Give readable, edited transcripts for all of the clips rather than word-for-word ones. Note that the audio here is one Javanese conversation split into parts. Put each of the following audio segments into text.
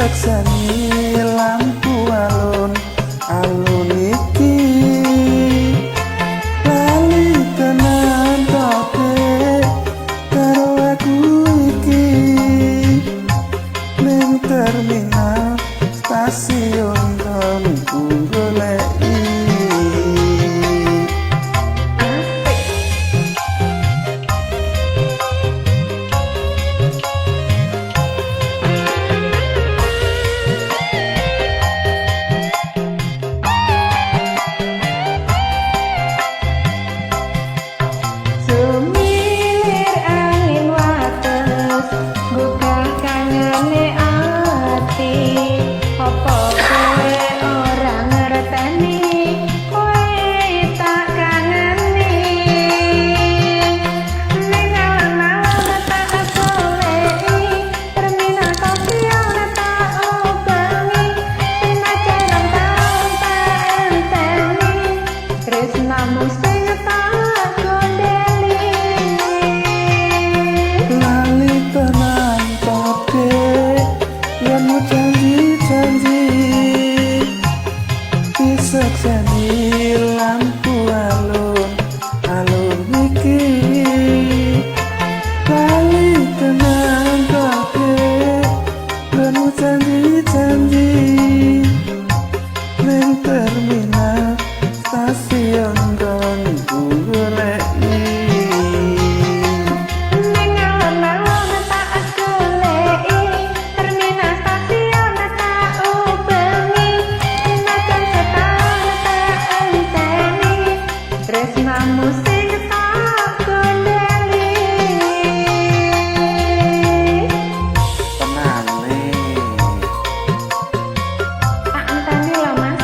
disekseni lampu alun-alun iki lali tenan toke karo aku iki ning terminal stasiun kon goleki. Janji disekseni lampu alun-alun iki lali tenan toke lemu janji ning terminal stasiun kon goleki. Tak enteni lho Mas.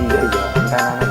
Iya, entar